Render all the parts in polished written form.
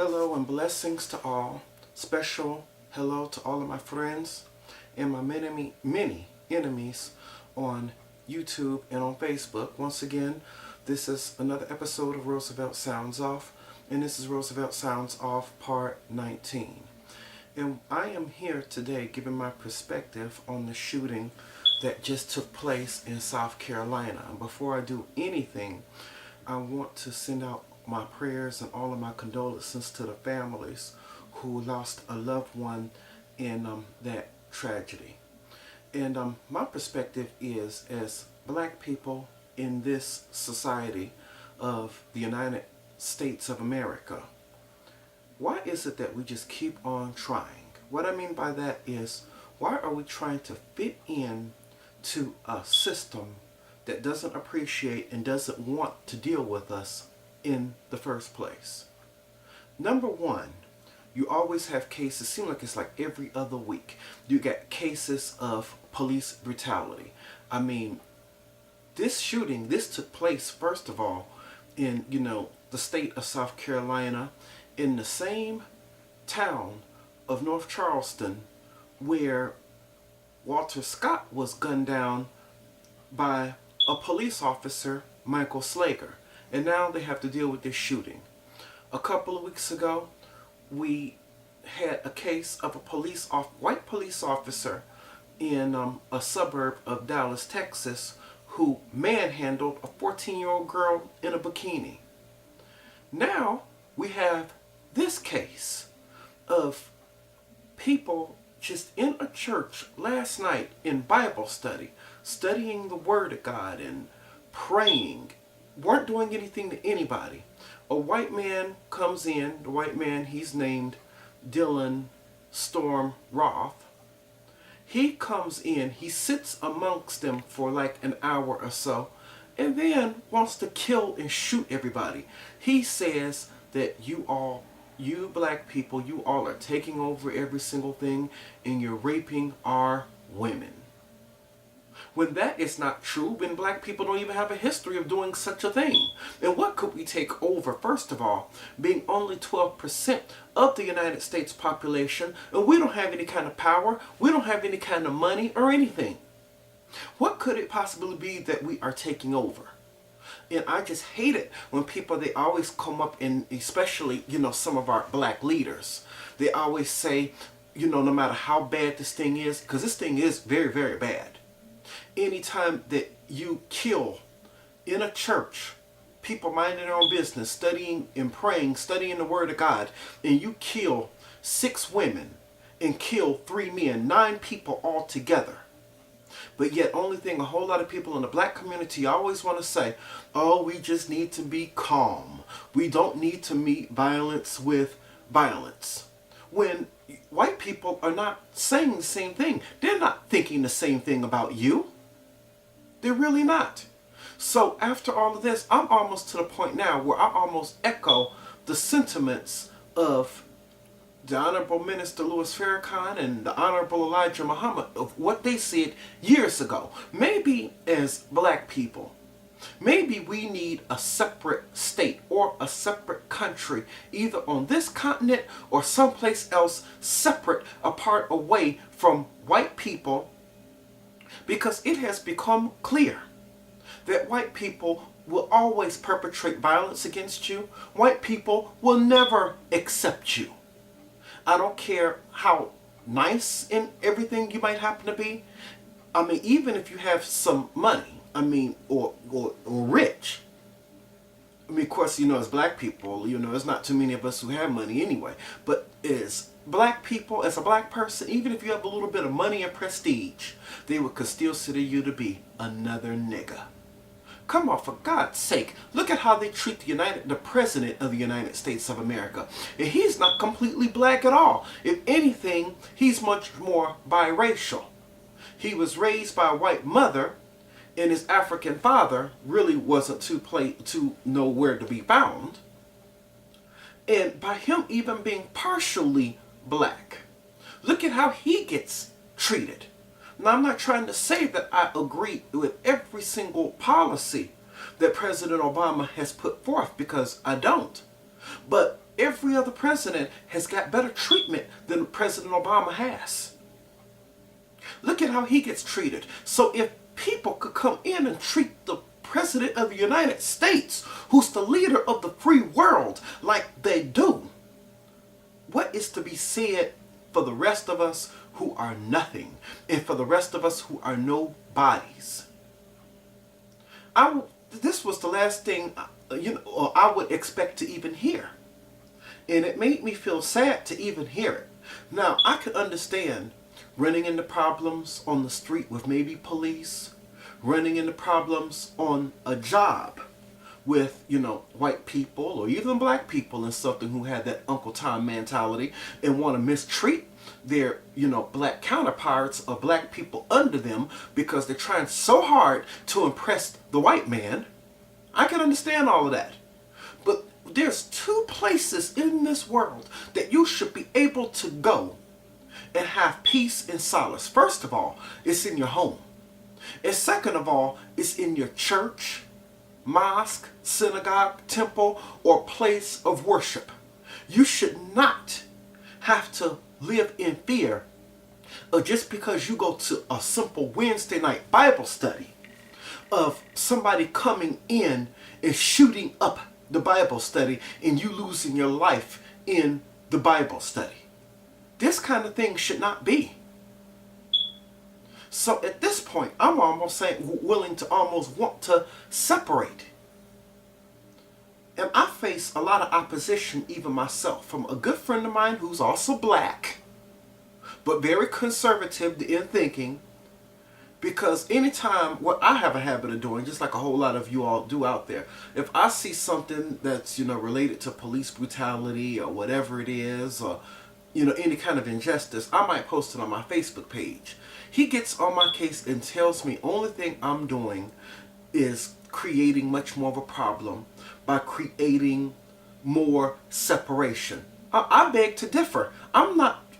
Hello and blessings to all. Special hello to all of my friends and my many enemies on YouTube and on Facebook. Once again, this is another episode of Roosevelt Sounds Off, and this is Roosevelt Sounds Off Part 19. And I am here today giving my perspective on the shooting that just took place in South Carolina. And before I do anything, I want to send out my prayers and all of my condolences to the families who lost a loved one in that tragedy. And my perspective is, as black people in this society of the United States of America, why is it that we just keep on trying? What I mean by that is, why are we trying to fit in to a system that doesn't appreciate and doesn't want to deal with us in the first place? Number one, you always have cases, seem like it's like every other week, you get cases of police brutality. I mean, this shooting, this took place, first of all, in, the state of South Carolina, in the same town of North Charleston where Walter Scott was gunned down by a police officer, Michael Slager. And now they have to deal with this shooting. A couple of weeks ago, we had a case of a white police officer in a suburb of Dallas, Texas, who manhandled a 14-year-old girl in a bikini. Now we have this case of people just in a church last night in Bible study, studying the Word of God and praying, weren't doing anything to anybody. A white man comes in, the white man, he's named Dylan Storm Roth. He comes in, he sits amongst them for like an hour or so, and then wants to kill and shoot everybody. He says that you black people, you all are taking over every single thing and you're raping our women. When that is not true, when black people don't even have a history of doing such a thing. And what could we take over, first of all, being only 12% of the United States population, and we don't have any kind of power, we don't have any kind of money or anything. What could it possibly be that we are taking over? And I just hate it when people, they always come up, and especially, some of our black leaders, they always say, no matter how bad this thing is, because this thing is very, very bad. Anytime that you kill in a church, people minding their own business, studying and praying, studying the Word of God, and you kill 6 women and kill 3 men, 9 people altogether. But yet, only thing a whole lot of people in the black community always want to say, oh, we just need to be calm. We don't need to meet violence with violence. When white people are not saying the same thing. They're not thinking the same thing about you. They're really not. So after all of this, I'm almost to the point now where I almost echo the sentiments of the Honorable Minister Louis Farrakhan and the Honorable Elijah Muhammad of what they said years ago. Maybe as black people, maybe we need a separate state or a separate country, either on this continent or someplace else, separate, apart, away from white people, because it has become clear that white people will always perpetrate violence against you. White people will never accept you. I don't care how nice and everything you might happen to be. I mean, even if you have some money, or rich. Of course, as black people, there's not too many of us who have money anyway. But as black people, as a black person, even if you have a little bit of money and prestige, they would still consider you to be another nigga. Come on, for God's sake. Look at how they treat the President of the United States of America. And he's not completely black at all. If anything, he's much more biracial. He was raised by a white mother, and his African father really wasn't to nowhere to be found. And by him even being partially black, look at how he gets treated. Now, I'm not trying to say that I agree with every single policy that President Obama has put forth, because I don't. But Every other president has got better treatment than President Obama has. Look at how he gets treated. So if people could come in and treat the President of the United States, who's the leader of the free world, like they do, what is to be said for the rest of us who are nothing, and for the rest of us who are nobodies? This was the last thing I would expect to even hear. And it made me feel sad to even hear it. Now, I could understand running into problems on the street with maybe police, running into problems on a job with, white people or even black people and something who had that Uncle Tom mentality and want to mistreat their, black counterparts or black people under them because they're trying so hard to impress the white man. I can understand all of that. But there's two places in this world that you should be able to go and have peace and solace. First of all, it's in your home. And second of all, it's in your church, mosque, synagogue, temple, or place of worship. You should not have to live in fear of just because you go to a simple Wednesday night Bible study of somebody coming in and shooting up the Bible study and you losing your life in the Bible study. This kind of thing should not be. So at this point, I'm almost saying willing to almost want to separate. And I face a lot of opposition even myself from a good friend of mine who's also black, but very conservative in thinking. Because anytime, what I have a habit of doing, just like a whole lot of you all do out there, if I see something that's, related to police brutality or whatever it is, or, any kind of injustice, I might post it on my Facebook page. He gets on my case and tells me only thing I'm doing is creating much more of a problem by creating more separation. I beg to differ.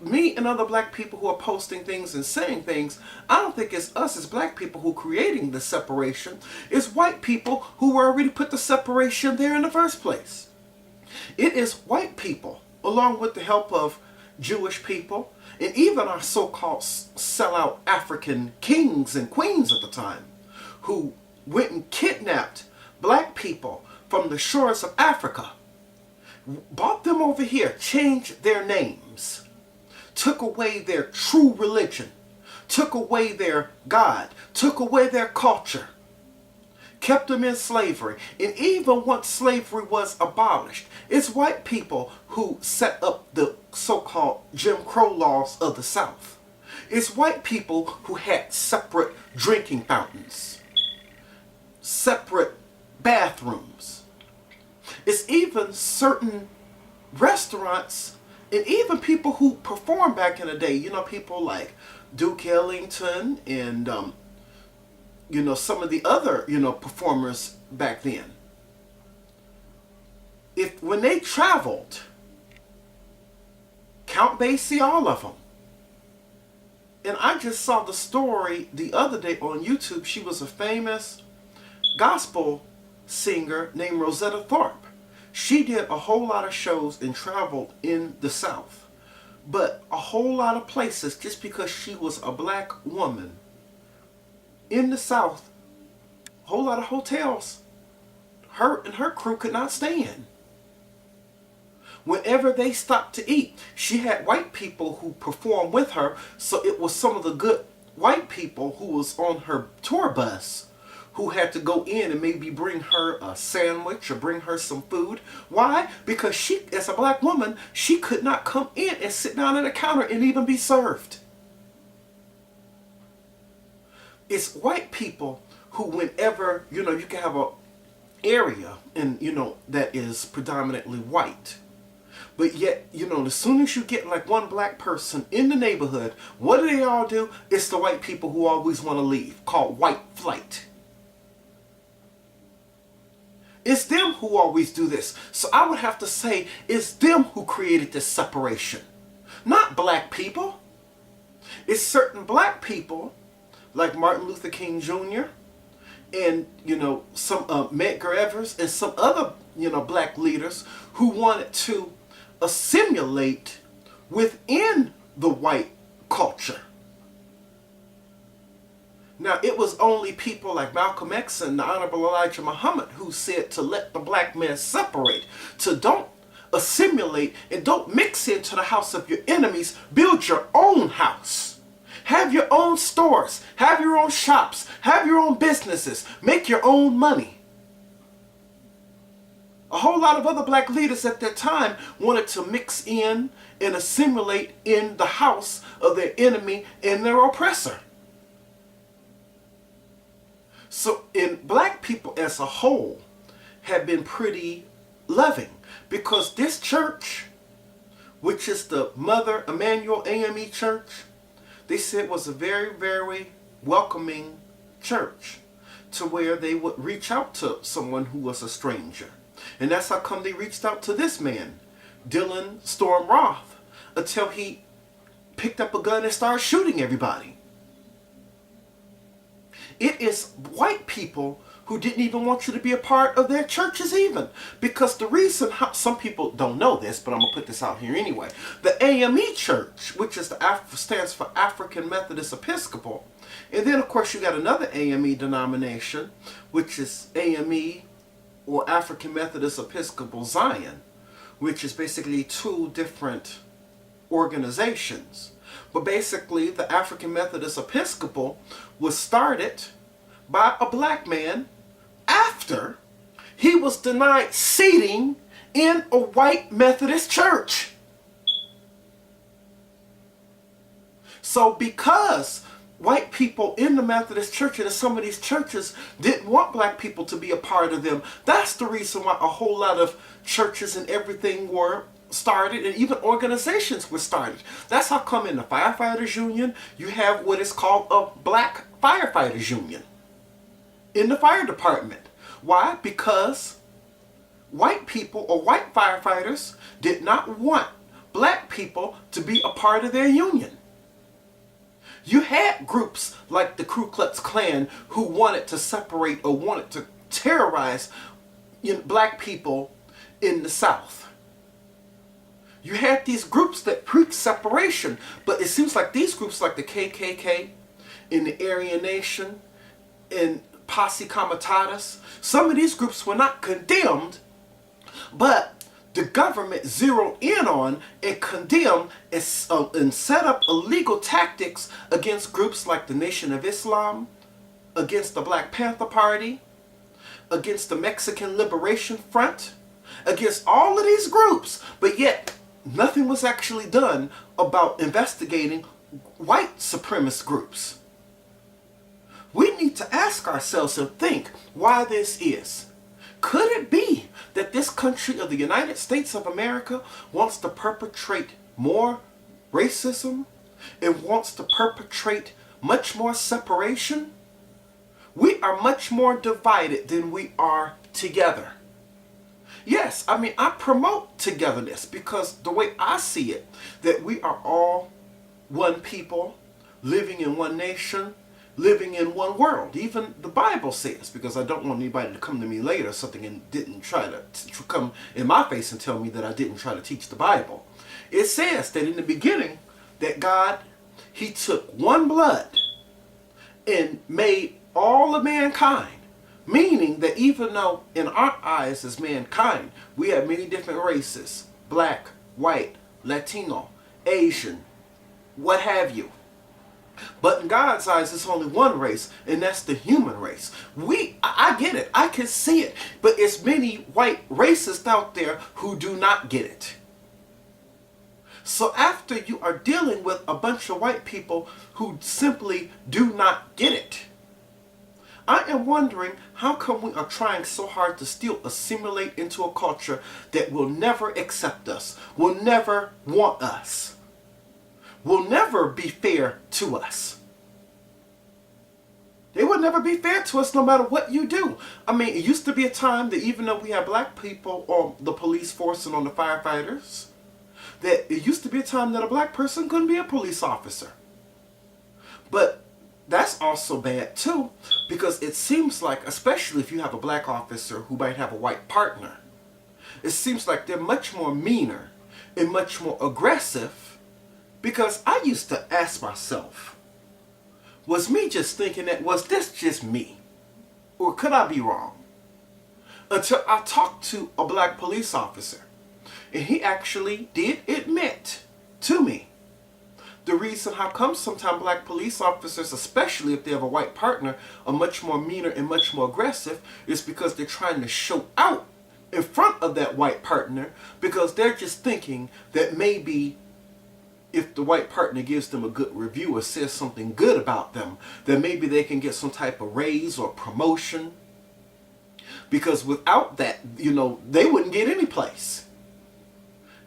Me and other black people who are posting things and saying things, I don't think it's us as black people who are creating the separation. It's white people who already put the separation there in the first place. It is white people, along with the help of Jewish people, and even our so-called sellout African kings and queens at the time, who went and kidnapped black people from the shores of Africa, brought them over here, changed their names, took away their true religion, took away their God, took away their culture, kept them in slavery. And even once slavery was abolished, it's white people who set up the so-called Jim Crow laws of the South. It's white people who had separate drinking fountains, separate bathrooms. It's even certain restaurants and even people who performed back in the day, people like Duke Ellington and, some of the other, performers back then. When they traveled, Count Basie, all of them. And I just saw the story the other day on YouTube. She was a famous gospel singer named Rosetta Tharpe. She did a whole lot of shows and traveled in the South. But a whole lot of places, just because she was a black woman in the South, a whole lot of hotels, her and her crew could not stay in. Whenever they stopped to eat, she had white people who performed with her, so it was some of the good white people who was on her tour bus who had to go in and maybe bring her a sandwich or bring her some food. Why? Because she, as a black woman, she could not come in and sit down at a counter and even be served. It's white people who, whenever, you can have a area and, that is predominantly white. But yet, as soon as you get like one black person in the neighborhood, what do they all do? It's the white people who always want to leave, called white flight. It's them who always do this. So I would have to say it's them who created this separation, not black people. It's certain black people like Martin Luther King Jr. and, some Medgar Evers and some other, black leaders who wanted to assimilate within the white culture. Now, it was only people like Malcolm X and the Honorable Elijah Muhammad who said to let the black man separate, to don't assimilate and don't mix into the house of your enemies. Build your own house. Have your own stores. Have your own shops. Have your own businesses. Make your own money. A whole lot of other black leaders at that time wanted to mix in and assimilate in the house of their enemy and their oppressor. So, black people as a whole have been pretty loving, because this church, which is the Mother Emmanual AME Church, they said was a very, very welcoming church, to where they would reach out to someone who was a stranger. And that's how come they reached out to this man, Dylan Storm Roth, until he picked up a gun and started shooting everybody. It is white people who didn't even want you to be a part of their churches even. Because the reason, some people don't know this, but I'm going to put this out here anyway. The AME Church, which is stands for African Methodist Episcopal. And then, of course, you got another AME denomination, which is AME, or African Methodist Episcopal Zion, which is basically two different organizations. But basically, the African Methodist Episcopal was started by a black man after he was denied seating in a white Methodist church. So because white people in the Methodist church and in some of these churches didn't want black people to be a part of them, that's the reason why a whole lot of churches and everything were started, and even organizations were started. That's how come in the firefighters union you have what is called a black firefighters union in the fire department. Why? Because white people or white firefighters did not want black people to be a part of their union. You had groups like the Ku Klux Klan who wanted to separate or wanted to terrorize black people in the South. You had these groups that preached separation, but it seems like these groups like the KKK and the Aryan Nation and Posse Comitatus, some of these groups were not condemned, but the government zeroed in on and condemned and set up illegal tactics against groups like the Nation of Islam, against the Black Panther Party, against the Mexican Liberation Front, against all of these groups, but yet nothing was actually done about investigating white supremacist groups. We need to ask ourselves and think why this is. Could it be that this country of the United States of America wants to perpetrate more racism and wants to perpetrate much more separation? We are much more divided than we are together. Yes, I mean, I promote togetherness because the way I see it, that we are all one people, living in one nation, living in one world. Even the Bible says, because I don't want anybody to come to me later or something and didn't try to come in my face and tell me that I didn't try to teach the Bible. It says that in the beginning, that God, He took one blood and made all of mankind. Meaning that even though in our eyes as mankind, we have many different races, black, white, Latino, Asian, what have you. But in God's eyes, it's only one race, and that's the human race. I get it. I can see it. But it's many white racists out there who do not get it. So after you are dealing with a bunch of white people who simply do not get it, I am wondering how come we are trying so hard to still assimilate into a culture that will never accept us, will never want us, will never be fair to us. They will never be fair to us no matter what you do. I mean, it used to be a time that even though we had black people on the police force and on the firefighters, that it used to be a time that a black person couldn't be a police officer. But that's also bad too, because it seems like, especially if you have a black officer who might have a white partner, it seems like they're much more meaner and much more aggressive, because I used to ask myself, was me just thinking that, was this just me? Or could I be wrong? Until I talked to a black police officer, and he actually did admit to me the reason how come sometimes black police officers, especially if they have a white partner, are much more meaner and much more aggressive, is because they're trying to show out in front of that white partner, because they're just thinking that maybe if the white partner gives them a good review or says something good about them, then maybe they can get some type of raise or promotion. Because without that, they wouldn't get any place.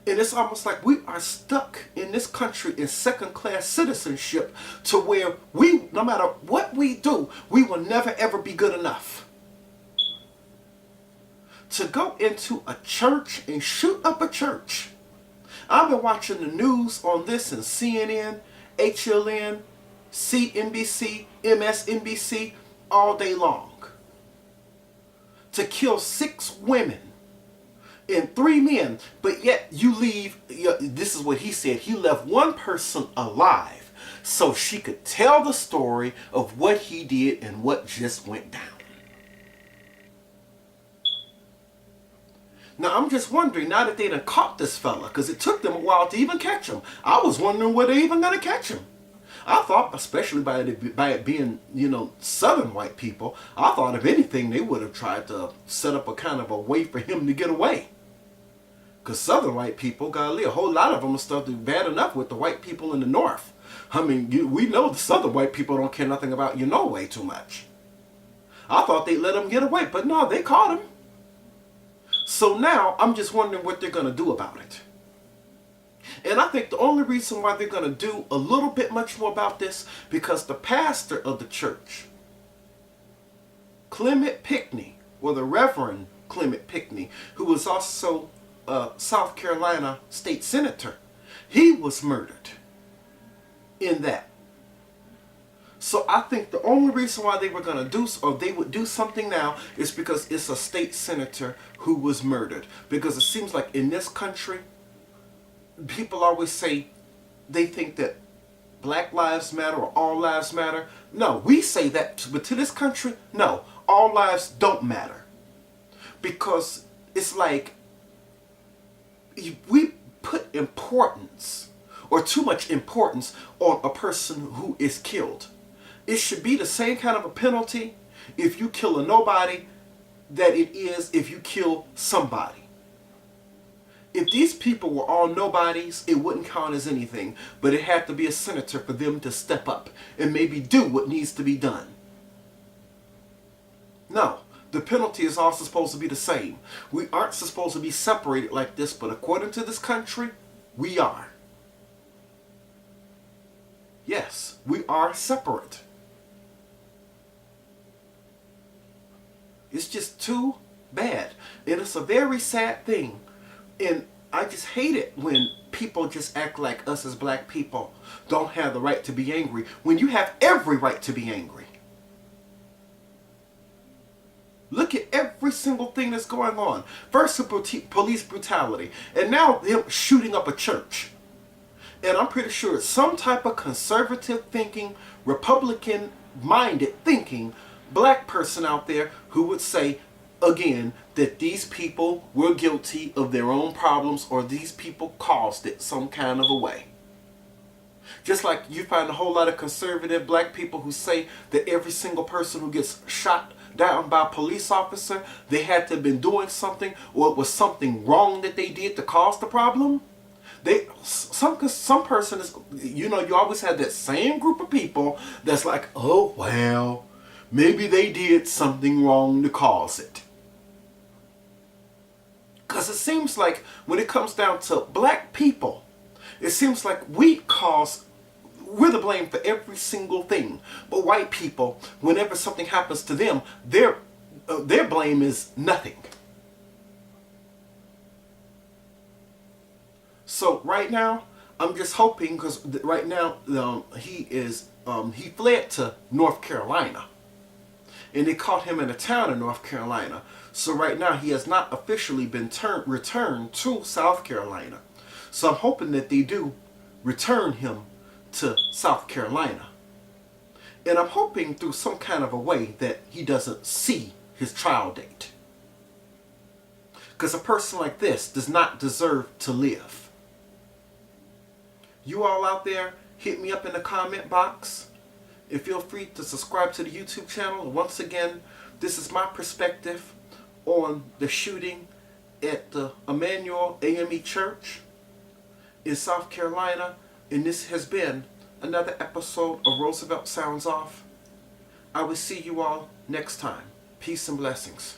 And it's almost like we are stuck in this country in second-class citizenship, to where no matter what we do, we will never ever be good enough. To go into a church and shoot up a church. I've been watching the news on this in CNN, HLN, CNBC, MSNBC all day long. To kill 6 women and 3 men, but yet you leave, this is what he said, he left one person alive so she could tell the story of what he did and what just went down. Now I'm just wondering, now that they done caught this fella, because it took them a while to even catch him, I was wondering were they even going to catch him. I thought, especially by it being, Southern white people, I thought if anything they would have tried to set up a kind of a way for him to get away. Because Southern white people, golly, a whole lot of them are starting bad enough with the white people in the North. I mean, we know the Southern white people don't care nothing about way too much. I thought they'd let him get away, but no, they caught him. So now I'm just wondering what they're going to do about it. And I think the only reason why they're going to do a little bit much more about this, because the pastor of the church, Clement Pinckney, or the Reverend Clement Pinckney, who was also South Carolina state senator, he was murdered in that. So I think the only reason why they were going to do, or they would do something now, is because it's a state senator who was murdered. Because it seems like in this country, people always say they think that Black Lives Matter or all lives matter. No, we say that, but to this country, no, all lives don't matter. Because it's like we put importance, or too much importance, on a person who is killed. It should be the same kind of a penalty if you kill a nobody that it is if you kill somebody. If these people were all nobodies, it wouldn't count as anything, but it had to be a senator for them to step up and maybe do what needs to be done. No, the penalty is also supposed to be the same. We aren't supposed to be separated like this, but according to this country, we are. Yes, we are separate. It's just too bad. And it's a very sad thing. And I just hate it when people just act like us as black people don't have the right to be angry, when you have every right to be angry. Look at every single thing that's going on. First, police brutality, and now them shooting up a church. And I'm pretty sure it's some type of conservative thinking, Republican-minded thinking black person out there who would say, again, that these people were guilty of their own problems, or these people caused it some kind of a way. Just like you find a whole lot of conservative black people who say that every single person who gets shot down by a police officer, they had to have been doing something, or it was something wrong that they did to cause the problem. Some person is, you always have that same group of people that's like, oh well, maybe they did something wrong to cause it. Because it seems like when it comes down to black people, it seems like we're the blame for every single thing. But white people, whenever something happens to them, their blame is nothing. So right now, I'm just hoping, because right now he fled to North Carolina. And they caught him in a town in North Carolina. So right now he has not officially been returned to South Carolina. So I'm hoping that they do return him to South Carolina. And I'm hoping through some kind of a way that he doesn't see his trial date. Because a person like this does not deserve to live. You all out there, hit me up in the comment box. And feel free to subscribe to the YouTube channel. Once again, this is my perspective on the shooting at the Emmanual AME Church in South Carolina. And this has been another episode of Roosevelt Sounds Off. I will see you all next time. Peace and blessings.